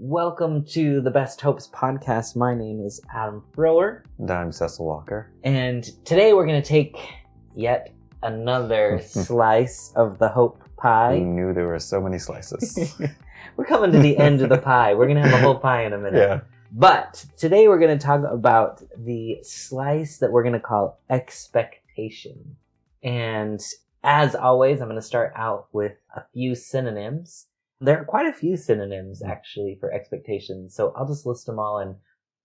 Welcome to the Best Hopes podcast. My name is Adam Thrower. And I'm Cecil Walker. And today we're going to take yet another slice of the hope pie. We knew there were so many slices. We're coming to the end of the pie. We're going to have a whole pie in a minute. Yeah. But today we're going to talk about the slice that we're going to call expectation. And as always, I'm going to start out with a few synonyms. There are quite a few synonyms, actually, for expectations. So I'll just list them all, and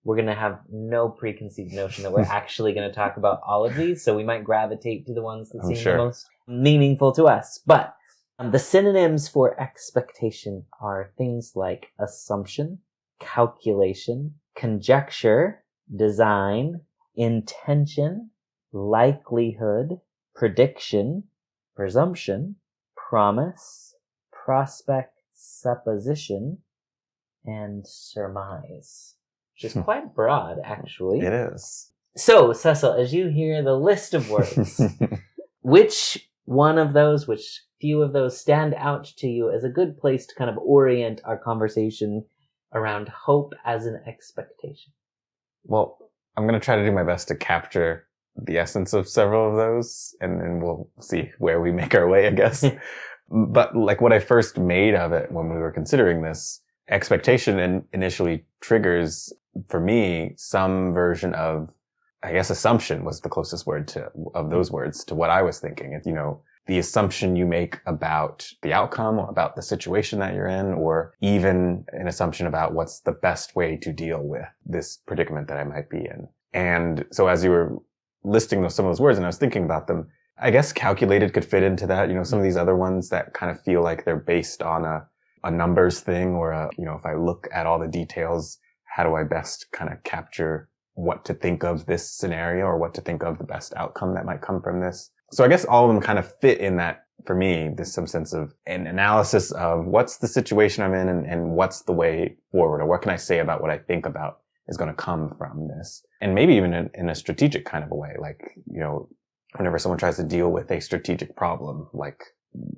we're going to have no preconceived notion that we're actually going to talk about all of these. So we might gravitate to the ones that seem the most meaningful to us. But the synonyms for expectation are things like assumption, calculation, conjecture, design, intention, likelihood, prediction, presumption, promise, prospect, supposition, and surmise, which is quite broad, actually. It is. So, Cecil, as you hear the list of words, which few of those stand out to you as a good place to kind of orient our conversation around hope as an expectation? Well, I'm going to try to do my best to capture the essence of several of those, and then we'll see where we make our way, I guess. But like what I first made of it when we were considering this, expectation initially triggers for me some version of, I guess, assumption was the closest word of those words to what I was thinking. It's, the assumption you make about the outcome or about the situation that you're in, or even an assumption about what's the best way to deal with this predicament that I might be in. And so as you were listing some of those words and I was thinking about them, I guess calculated could fit into that. Some of these other ones that kind of feel like they're based on a numbers thing, or if I look at all the details, how do I best kind of capture what to think of this scenario or what to think of the best outcome that might come from this. So I guess all of them kind of fit in that. For me, there's some sense of an analysis of what's the situation I'm in and what's the way forward, or what can I say about what I think about is going to come from this. And maybe even in a strategic kind of a way, like, whenever someone tries to deal with a strategic problem, like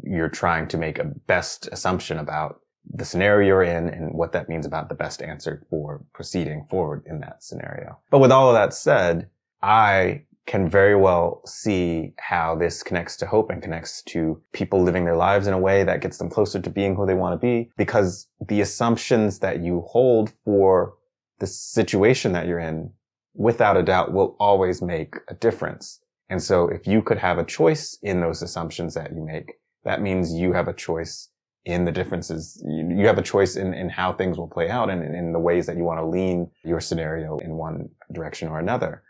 you're trying to make a best assumption about the scenario you're in and what that means about the best answer for proceeding forward in that scenario. But with all of that said, I can very well see how this connects to hope and connects to people living their lives in a way that gets them closer to being who they want to be, because the assumptions that you hold for the situation that you're in, without a doubt, will always make a difference. And so if you could have a choice in those assumptions that you make, that means you have a choice in the differences. You have a choice in how things will play out and in the ways that you want to lean your scenario in one direction or another.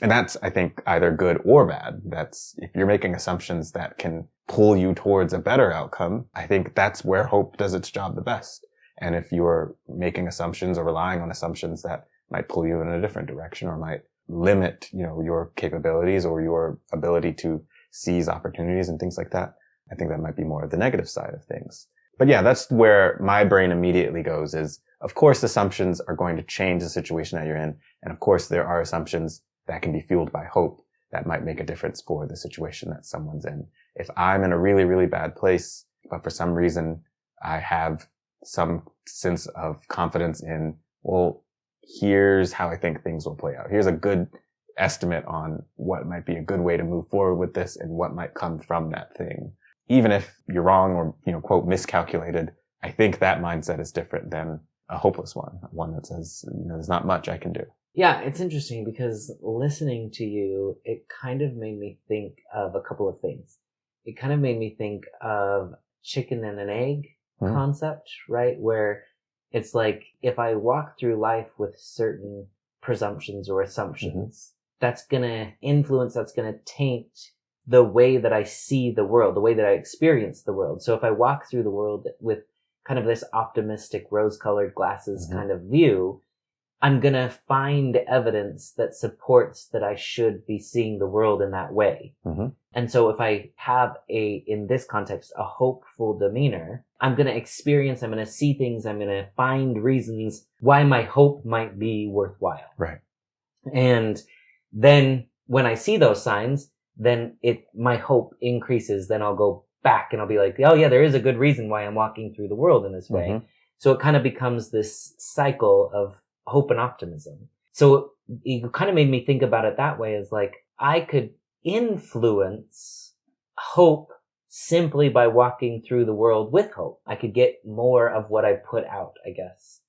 And that's, I think, either good or bad. That's, if you're making assumptions that can pull you towards a better outcome, I think that's where hope does its job the best. And if you're making assumptions or relying on assumptions that might pull you in a different direction or might limit, your capabilities or your ability to seize opportunities and things like that, I think that might be more of the negative side of things. But yeah, that's where my brain immediately goes is, of course, assumptions are going to change the situation that you're in. And of course, there are assumptions that can be fueled by hope that might make a difference for the situation that someone's in. If I'm in a really, really bad place, but for some reason I have some sense of confidence in, well, here's how I think things will play out. Here's a good estimate on what might be a good way to move forward with this and what might come from that thing. Even if you're wrong or, quote, miscalculated, I think that mindset is different than a hopeless one that says, there's not much I can do. Yeah, it's interesting because listening to you, it kind of made me think of a couple of things. It kind of made me think of chicken and an egg concept, right? Where it's like, if I walk through life with certain presumptions or assumptions, that's going to influence, that's going to taint the way that I see the world, the way that I experience the world. So if I walk through the world with kind of this optimistic rose-colored glasses kind of view, I'm going to find evidence that supports that I should be seeing the world in that way. And so if I have in this context, a hopeful demeanor, I'm going to see things, I'm going to find reasons why my hope might be worthwhile. Right. And then when I see those signs, then my hope increases. Then I'll go back and I'll be like, oh yeah, there is a good reason why I'm walking through the world in this way. So it kind of becomes this cycle of hope and optimism. So it kind of made me think about it that way, as like, I could influence hope simply by walking through the world with hope. I could get more of what I put out, I guess.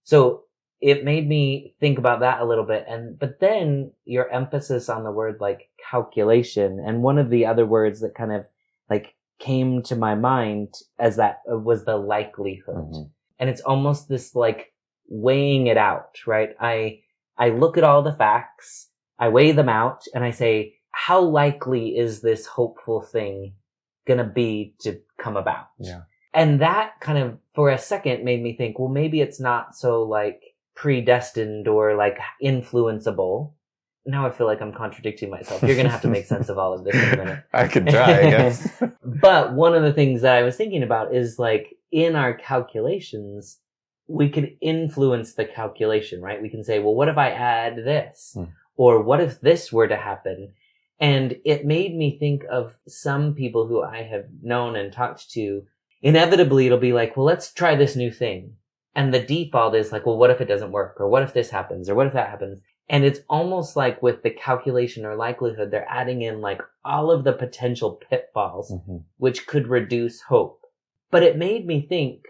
So it made me think about that a little bit. But then your emphasis on the word like calculation, and one of the other words that kind of like came to my mind as that was the likelihood. Mm-hmm. And it's almost this like weighing it out, right? I look at all the facts, I weigh them out, and I say, how likely is this hopeful thing gonna be to come about? Yeah. And that kind of, for a second, made me think, well, maybe it's not so like predestined or like influenceable. Now I feel like I'm contradicting myself. You're gonna have to make sense of all of this in a minute. I could try, I guess. But one of the things that I was thinking about is like, in our calculations, we could influence the calculation, right? We can say, well, what if I add this? Or what if this were to happen? And it made me think of some people who I have known and talked to. Inevitably, it'll be like, well, let's try this new thing. And the default is like, well, what if it doesn't work? Or what if this happens? Or what if that happens? And it's almost like with the calculation or likelihood, they're adding in like all of the potential pitfalls, which could reduce hope. But it made me think,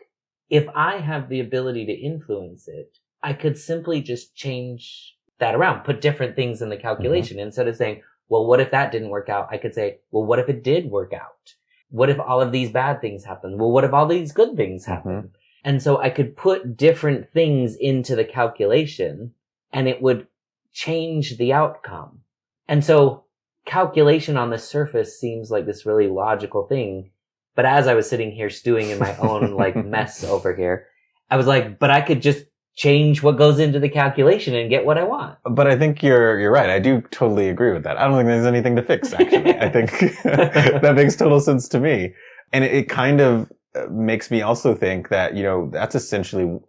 if I have the ability to influence it, I could simply just change that around, put different things in the calculation. Instead of saying, well, what if that didn't work out? I could say, well, what if it did work out? What if all of these bad things happen? Well, what if all these good things happen? And so I could put different things into the calculation and it would change the outcome. And so calculation on the surface seems like this really logical thing. But as I was sitting here stewing in my own like mess over here, I was like, but I could just change what goes into the calculation and get what I want. But I think you're right. I do totally agree with that. I don't think there's anything to fix, actually. I think that makes total sense to me. And it kind of makes me also think that, you know, that's essentially,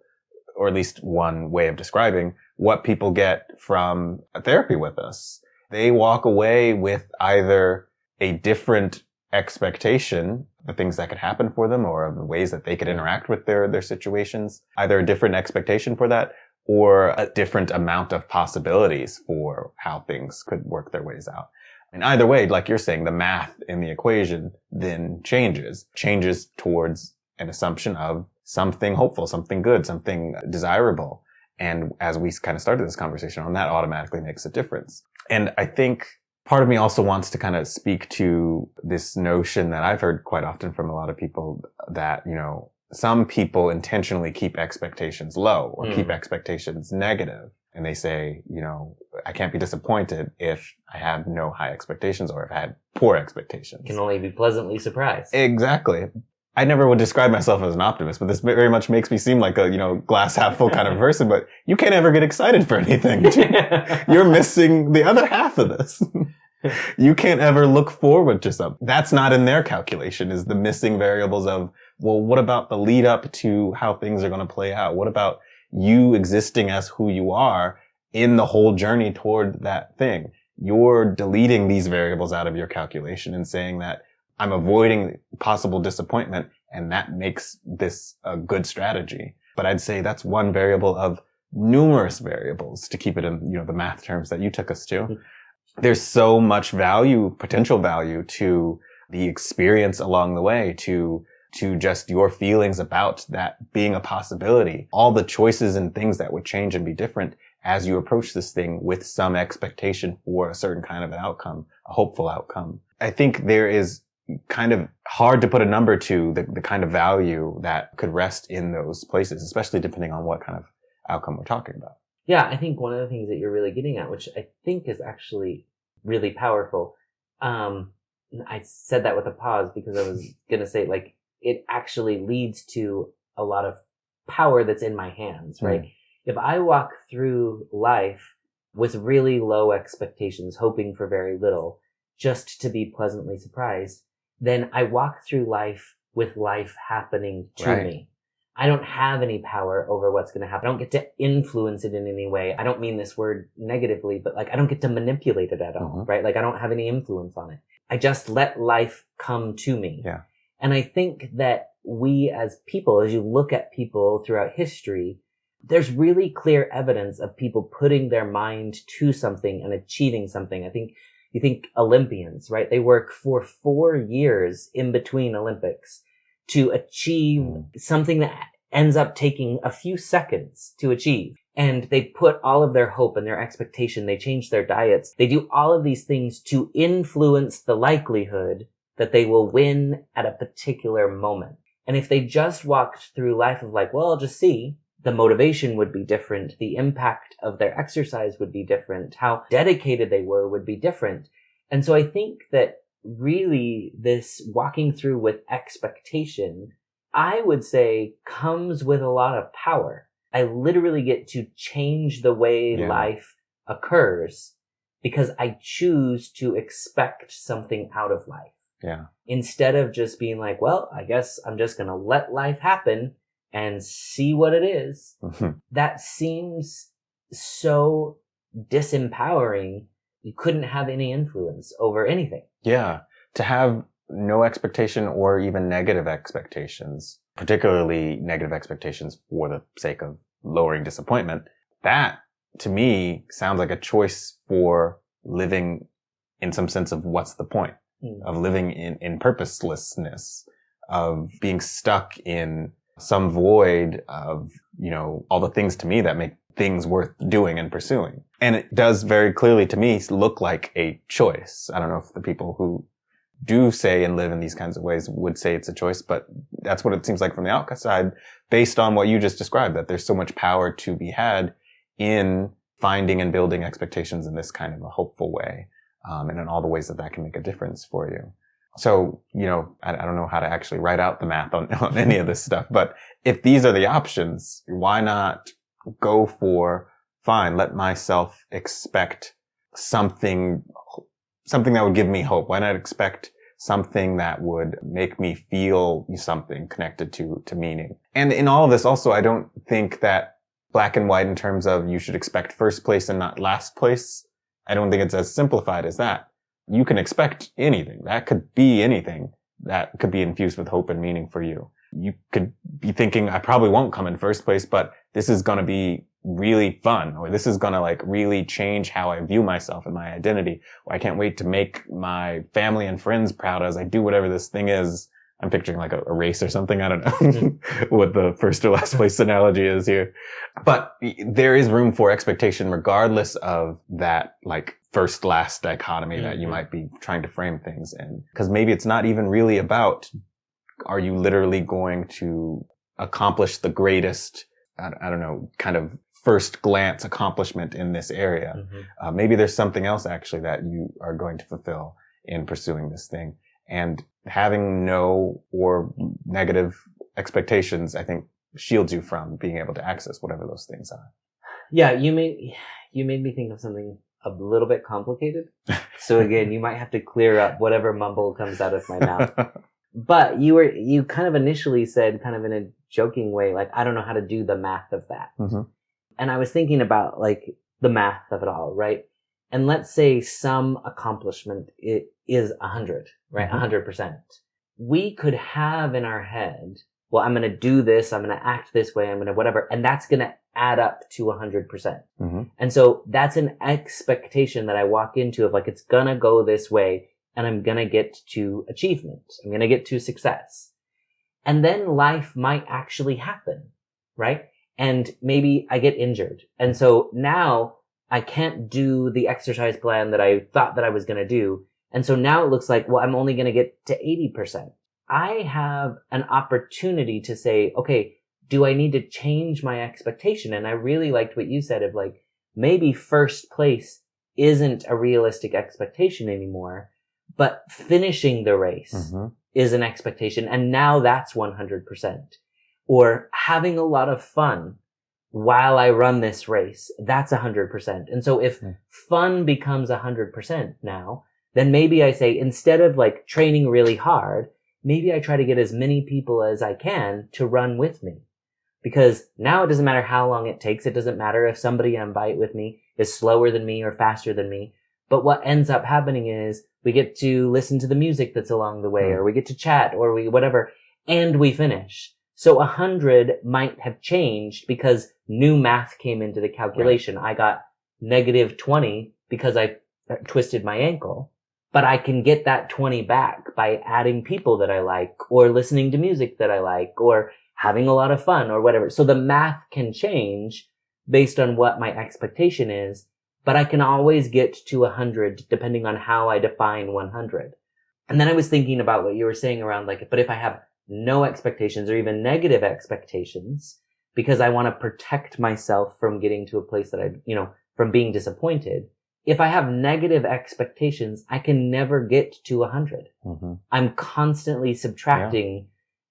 or at least one way of describing what people get from a therapy with us. They walk away with either a different expectation, the things that could happen for them, or the ways that they could interact with their situations, either a different expectation for that or a different amount of possibilities for how things could work their ways out. And either way, like you're saying, the math in the equation then changes towards an assumption of something hopeful, something good, something desirable. And as we kind of started this conversation on, that automatically makes a difference. And I think part of me also wants to kind of speak to this notion that I've heard quite often from a lot of people that, you know, some people intentionally keep expectations low or keep expectations negative. And they say, you know, I can't be disappointed if I have no high expectations or if I had poor expectations. You can only be pleasantly surprised. Exactly. I never would describe myself as an optimist, but this very much makes me seem like a, you know, glass half full kind of person, but you can't ever get excited for anything. You're missing the other half of this. You can't ever look forward to something. That's not in their calculation, is the missing variables of, well, what about the lead up to how things are going to play out? What about you existing as who you are in the whole journey toward that thing? You're deleting these variables out of your calculation and saying that I'm avoiding possible disappointment, and that makes this a good strategy. But I'd say that's one variable of numerous variables, to keep it in, you know, the math terms that you took us to. There's so much value, potential value, to the experience along the way, to just your feelings about that being a possibility, all the choices and things that would change and be different as you approach this thing with some expectation for a certain kind of an outcome, a hopeful outcome. I think there is kind of hard to put a number to the kind of value that could rest in those places, especially depending on what kind of outcome we're talking about. Yeah, I think one of the things that you're really getting at, which I think is actually really powerful, I said that with a pause because I was going to say, like, it actually leads to a lot of power that's in my hands, right? If I walk through life with really low expectations, hoping for very little, just to be pleasantly surprised, then I walk through life with life happening to me. I don't have any power over what's going to happen. I don't get to influence it in any way. I don't mean this word negatively, but like I don't get to manipulate it at all, right? Like I don't have any influence on it. I just let life come to me. Yeah. And I think that we as people, as you look at people throughout history, there's really clear evidence of people putting their mind to something and achieving something. I think you think Olympians, right? They work for 4 years in between Olympics to achieve something that ends up taking a few seconds to achieve. And they put all of their hope and their expectation. They change their diets. They do all of these things to influence the likelihood that they will win at a particular moment. And if they just walked through life of like, well, I'll just see, the motivation would be different. The impact of their exercise would be different. How dedicated they were would be different. And so I think that really this walking through with expectation, I would say, comes with a lot of power. I literally get to change the way life occurs because I choose to expect something out of life. Yeah. Instead of just being like, well, I guess I'm just going to let life happen and see what it is. That seems so disempowering. You couldn't have any influence over anything. Yeah. To have no expectation or even negative expectations, particularly negative expectations for the sake of lowering disappointment, that to me sounds like a choice for living in some sense of what's the point of living in purposelessness, of being stuck in some void of, all the things to me that make things worth doing and pursuing. And it does very clearly to me look like a choice. I don't know if the people who do say and live in these kinds of ways would say it's a choice, but that's what it seems like from the outside based on what you just described, that there's so much power to be had in finding and building expectations in this kind of a hopeful way, and in all the ways that that can make a difference for you. So, I don't know how to actually write out the math on any of this stuff, but if these are the options, why not go for, fine, let myself expect something that would give me hope? Why not expect something that would make me feel something connected to meaning? And in all of this also, I don't think that black and white in terms of you should expect first place and not last place. I don't think it's as simplified as that. You can expect anything. That could be anything that could be infused with hope and meaning for you. You could be thinking, I probably won't come in first place, but this is going to be really fun, or this is going to really change how I view myself and my identity, or I can't wait to make my family and friends proud as I do whatever this thing is. I'm picturing like a race or something. I don't know what the first or last place analogy is here, but there is room for expectation regardless of that first last dichotomy that you might be trying to frame things in. Because maybe it's not even really about, are you literally going to accomplish the greatest, I don't know, kind of first glance accomplishment in this area. Maybe there's something else actually that you are going to fulfill in pursuing this thing. And having no or negative expectations, I think, shields you from being able to access whatever those things are. Yeah, you made me think of something a little bit complicated. So again, you might have to clear up whatever mumble comes out of my mouth. But you kind of initially said, kind of in a joking way, I don't know how to do the math of that. And I was thinking about the math of it all, right? And let's say some accomplishment is 100, right? 100%. We could have in our head, well, I'm going to do this, I'm going to act this way, I'm going to whatever, and that's going to add up to 100%. And so that's an expectation that I walk into of it's going to go this way, and I'm going to get to achievement. I'm going to get to success. And then life might actually happen, right? And maybe I get injured. And so now I can't do the exercise plan that I thought that I was going to do. And so now it looks like, well, I'm only going to get to 80%. I have an opportunity to say, okay, do I need to change my expectation? And I really liked what you said of maybe first place isn't a realistic expectation anymore, but finishing the race is an expectation. And now that's 100%. Or having a lot of fun while I run this race, that's 100%. And so if fun becomes 100% now, then maybe I say, instead of training really hard, maybe I try to get as many people as I can to run with me. Because now it doesn't matter how long it takes. It doesn't matter if somebody on bike with me is slower than me or faster than me. But what ends up happening is we get to listen to the music that's along the way, or we get to chat, or we whatever. and we finish. So 100 might have changed because new math came into the calculation. Right. I got -20 because I twisted my ankle, but I can get that 20 back by adding people that I like, or listening to music that I like, or having a lot of fun, or whatever. So the math can change based on what my expectation is, but I can always get to 100 depending on how I define 100. And then I was thinking about what you were saying around like, but if I have no expectations or even negative expectations, because I want to protect myself from getting to a place that from being disappointed. If I have negative expectations, I can never get to 100. Mm-hmm. I'm constantly subtracting. Yeah.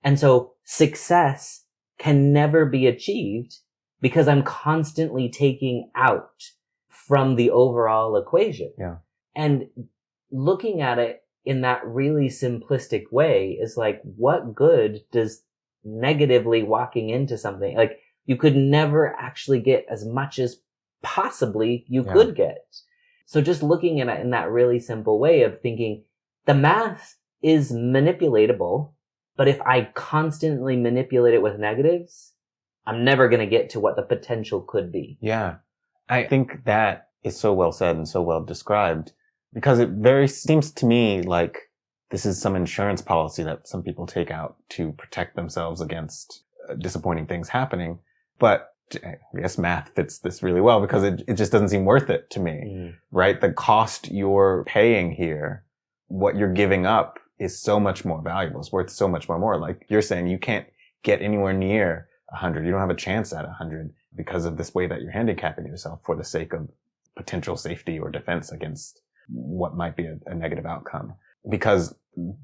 And so success can never be achieved because I'm constantly taking out from the overall equation. Yeah. And looking at it in that really simplistic way is like, what good does negatively walking into something? Like, you could never actually get as much as possibly you could get. So just looking at it in that really simple way of thinking, the math is manipulatable, but if I constantly manipulate it with negatives, I'm never going to get to what the potential could be. Yeah. I think that is so well said and so well described, because it seems to me like this is some insurance policy that some people take out to protect themselves against disappointing things happening. But I guess math fits this really well because it just doesn't seem worth it to me, right? The cost you're paying here, what you're giving up is so much more valuable. It's worth so much more. Like you're saying, you can't get anywhere near 100. You don't have a chance at 100 because of this way that you're handicapping yourself for the sake of potential safety or defense against what might be a negative outcome. Because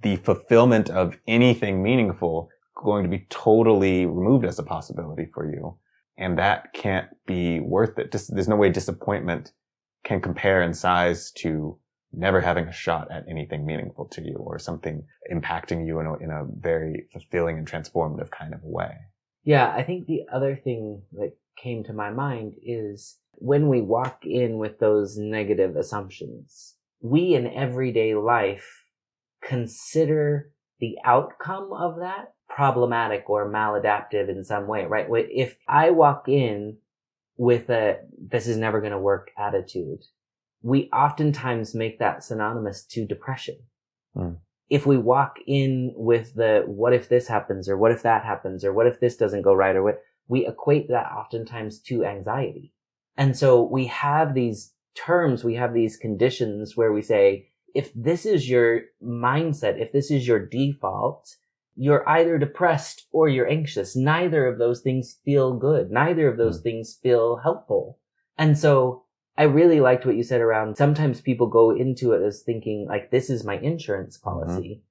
the fulfillment of anything meaningful is going to be totally removed as a possibility for you. And that can't be worth it. There's no way disappointment can compare in size to never having a shot at anything meaningful to you or something impacting you in a very fulfilling and transformative kind of way. Yeah, I think the other thing that came to my mind is when we walk in with those negative assumptions, we in everyday life consider the outcome of that problematic or maladaptive in some way, right? If I walk in with this is never going to work attitude, we oftentimes make that synonymous to depression. If we walk in with what if this happens, or what if that happens, or what if this doesn't go right, or what, we equate that oftentimes to anxiety. And so we have these terms, we have these conditions where we say, if this is your mindset, if this is your default, you're either depressed or you're anxious. Neither of those things feel good. Neither of those things feel helpful. And so I really liked what you said around sometimes people go into it as thinking like, this is my insurance policy.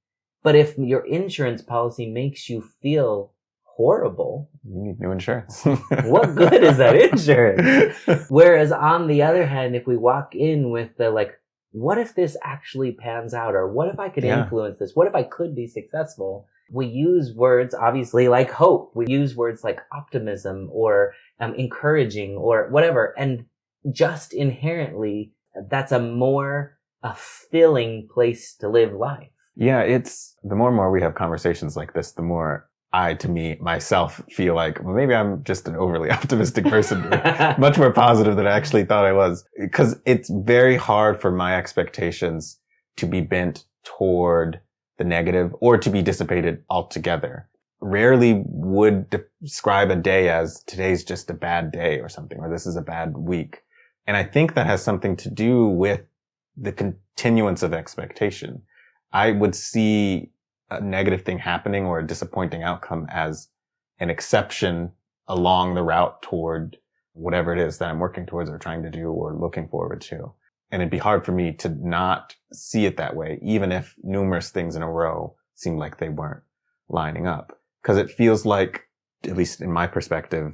But if your insurance policy makes you feel horrible, you need new insurance. What good is that insurance? Whereas on the other hand, if we walk in with the like, what if this actually pans out? Or what if I could influence this? What if I could be successful? We use words, obviously, like hope. We use words like optimism or encouraging or whatever. And just inherently, that's a more filling place to live life. Yeah, it's the more and more we have conversations like this, the more myself feel like, well, maybe I'm just an overly optimistic person, much more positive than I actually thought I was. Because it's very hard for my expectations to be bent toward the negative or to be dissipated altogether. Rarely would describe a day as today's just a bad day or something, or this is a bad week. And I think that has something to do with the continuance of expectation. I would see a negative thing happening or a disappointing outcome as an exception along the route toward whatever it is that I'm working towards or trying to do or looking forward to. And it'd be hard for me to not see it that way, even if numerous things in a row seemed like they weren't lining up. Because it feels like, at least in my perspective,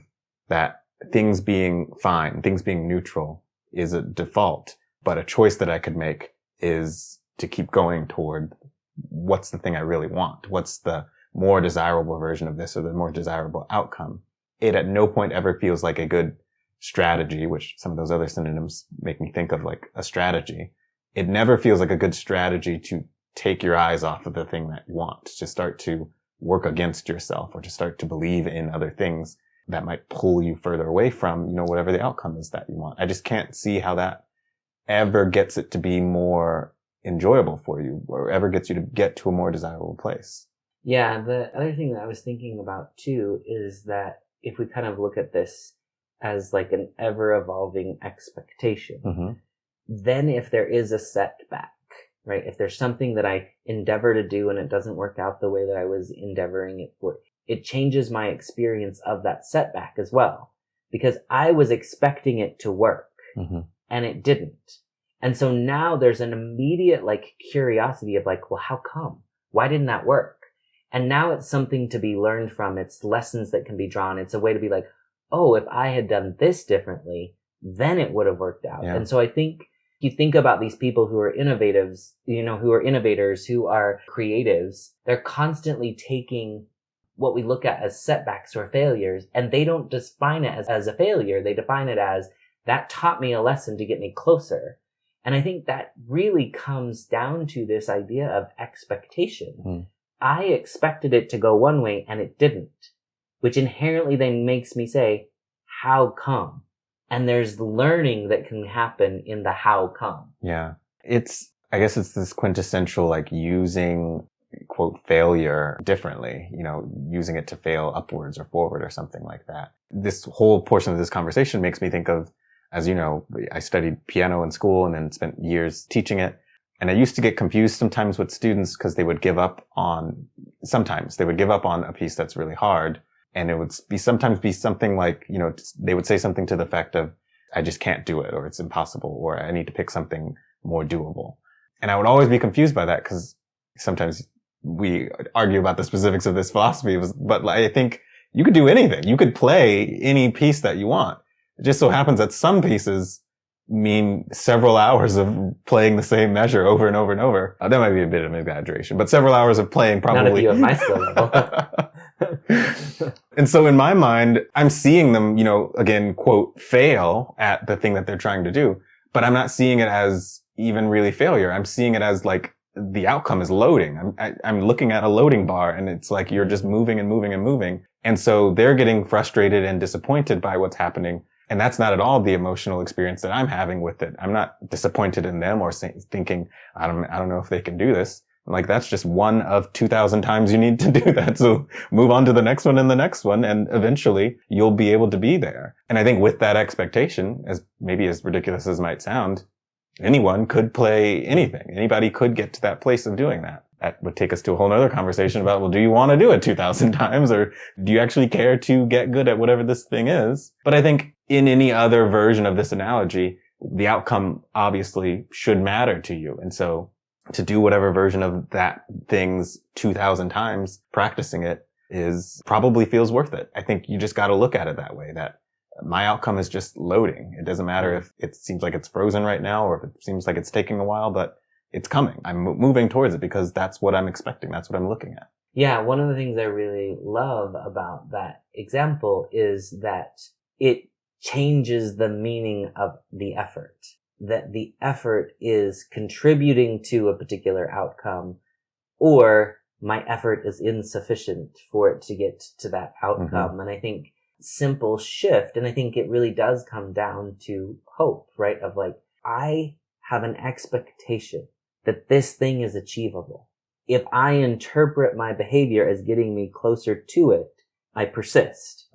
that things being fine, things being neutral is a default, but a choice that I could make is to keep going toward what's the thing I really want? What's the more desirable version of this or the more desirable outcome? It at no point ever feels like a good strategy, which some of those other synonyms make me think of like a strategy. It never feels like a good strategy to take your eyes off of the thing that you want, to start to work against yourself or to start to believe in other things that might pull you further away from, whatever the outcome is that you want. I just can't see how that ever gets it to be more enjoyable for you or ever gets you to get to a more desirable place. Yeah, the other thing that I was thinking about too is that if we kind of look at this as like an ever-evolving expectation, then if there is a setback, right, if there's something that I endeavor to do and it doesn't work out the way that I was endeavoring it for, it changes my experience of that setback as well, because I was expecting it to work and it didn't. And so now there's an immediate like curiosity of like, well, how come? Why didn't that work? And now it's something to be learned from. It's lessons that can be drawn. It's a way to be like, oh, if I had done this differently, then it would have worked out. Yeah. And so I think you think about these people who are innovatives, who are innovators, who are creatives, they're constantly taking what we look at as setbacks or failures, and they don't define it as a failure. They define it as, that taught me a lesson to get me closer. And I think that really comes down to this idea of expectation. I expected it to go one way and it didn't, which inherently then makes me say, how come? And there's learning that can happen in the how come. Yeah. I guess it's this quintessential, like using quote failure differently, using it to fail upwards or forward or something like that. This whole portion of this conversation makes me think of, as you know, I studied piano in school and then spent years teaching it. And I used to get confused sometimes with students because they would give up on a piece that's really hard. And it would sometimes be something like, they would say something to the effect of, I just can't do it, or it's impossible, or I need to pick something more doable. And I would always be confused by that because sometimes we argue about the specifics of this philosophy, but I think you could do anything. You could play any piece that you want. It just so happens that some pieces mean several hours of playing the same measure over and over and over. That might be a bit of an exaggeration, but several hours of playing probably. Not if you have my skill level. And so in my mind, I'm seeing them, again, quote, fail at the thing that they're trying to do, but I'm not seeing it as even really failure. I'm seeing it as like the outcome is loading. I'm looking at a loading bar and it's like you're just moving and moving and moving. And so they're getting frustrated and disappointed by what's happening. And that's not at all the emotional experience that I'm having with it. I'm not disappointed in them or thinking, I don't know if they can do this. Like, that's just one of 2,000 times you need to do that. So move on to the next one and the next one. And eventually you'll be able to be there. And I think with that expectation, as maybe as ridiculous as it might sound, anyone could play anything. Anybody could get to that place of doing that. That would take us to a whole nother conversation about, well, do you want to do it 2,000 times, or do you actually care to get good at whatever this thing is? But I think in any other version of this analogy, the outcome obviously should matter to you. And so to do whatever version of that thing's 2,000 times, practicing it probably feels worth it. I think you just got to look at it that way, that my outcome is just loading. It doesn't matter if it seems like it's frozen right now or if it seems like it's taking a while, but it's coming. I'm moving towards it because that's what I'm expecting. That's what I'm looking at. Yeah. One of the things I really love about that example is that it changes the meaning of the effort, that the effort is contributing to a particular outcome, or my effort is insufficient for it to get to that outcome. And I think simple shift, and I think it really does come down to hope, right? Of like, I have an expectation that this thing is achievable. If I interpret my behavior as getting me closer to it, I persist.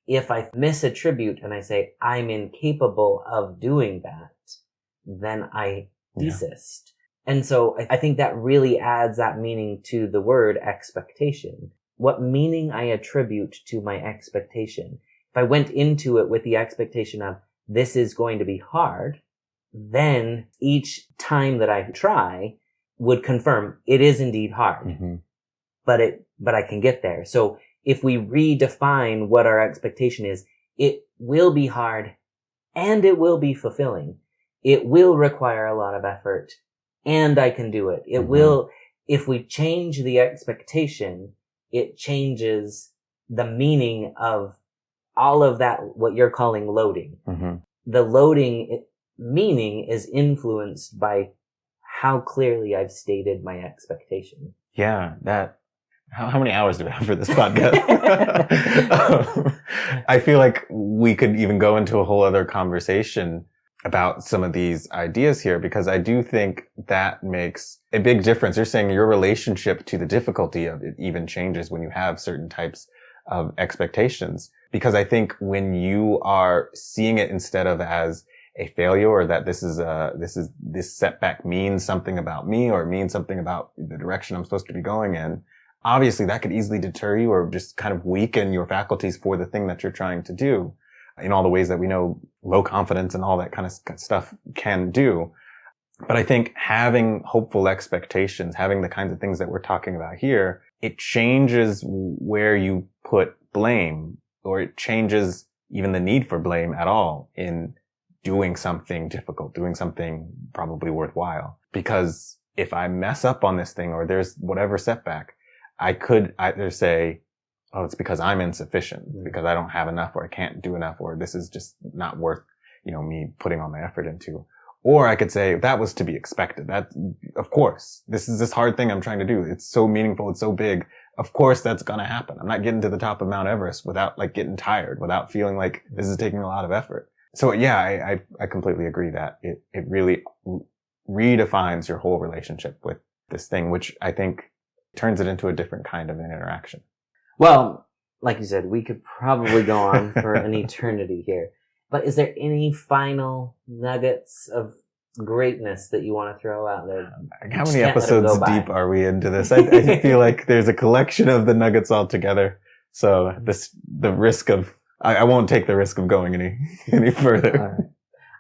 If I misattribute and I say, I'm incapable of doing that, then I desist. And so I think that really adds that meaning to the word expectation. What meaning I attribute to my expectation. If I went into it with the expectation of this is going to be hard, then each time that I try would confirm it is indeed hard, but I can get there. So if we redefine what our expectation is, it will be hard and it will be fulfilling. It will require a lot of effort and I can do it. It will, if we change the expectation, it changes the meaning of all of that, what you're calling loading. The loading meaning is influenced by how clearly I've stated my expectation. Yeah, how many hours do we have for this podcast? I feel like we could even go into a whole other conversation about some of these ideas here, because I do think that makes a big difference. You're saying your relationship to the difficulty of it even changes when you have certain types of expectations. Because I think when you are seeing it instead of as a failure, or that this setback means something about me, or means something about the direction I'm supposed to be going in, obviously that could easily deter you or just kind of weaken your faculties for the thing that you're trying to do, in all the ways that we know low confidence and all that kind of stuff can do. But I think having hopeful expectations, having the kinds of things that we're talking about here, it changes where you put blame, or it changes even the need for blame at all in doing something difficult, doing something probably worthwhile. Because if I mess up on this thing, or there's whatever setback, I could either say, oh, it's because I'm insufficient, because I don't have enough, or I can't do enough, or this is just not worth, me putting all my effort into. Or I could say, that was to be expected. That, of course, this is this hard thing I'm trying to do. It's so meaningful. It's so big. Of course that's going to happen. I'm not getting to the top of Mount Everest without getting tired, without feeling like this is taking a lot of effort. So yeah, I completely agree that it really redefines your whole relationship with this thing, which I think turns it into a different kind of an interaction. Well, like you said, we could probably go on for an eternity here. But is there any final nuggets of greatness that you want to throw out there? How many episodes deep are we into this? I feel like there's a collection of the nuggets all together. So the risk of, I won't take the risk of going any further. All right.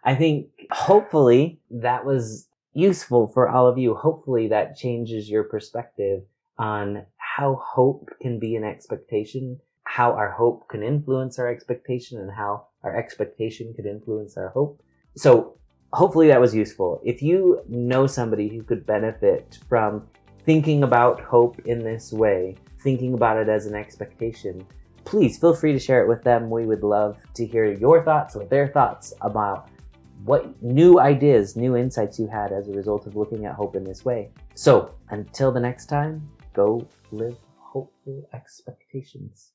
I think hopefully that was useful for all of you. Hopefully that changes your perspective on how hope can be an expectation, how our hope can influence our expectation, and how our expectation could influence our hope. So hopefully that was useful. If you know somebody who could benefit from thinking about hope in this way, thinking about it as an expectation, please feel free to share it with them. We would love to hear your thoughts or their thoughts about what new ideas, new insights you had as a result of looking at hope in this way. So until the next time, go live hopeful expectations.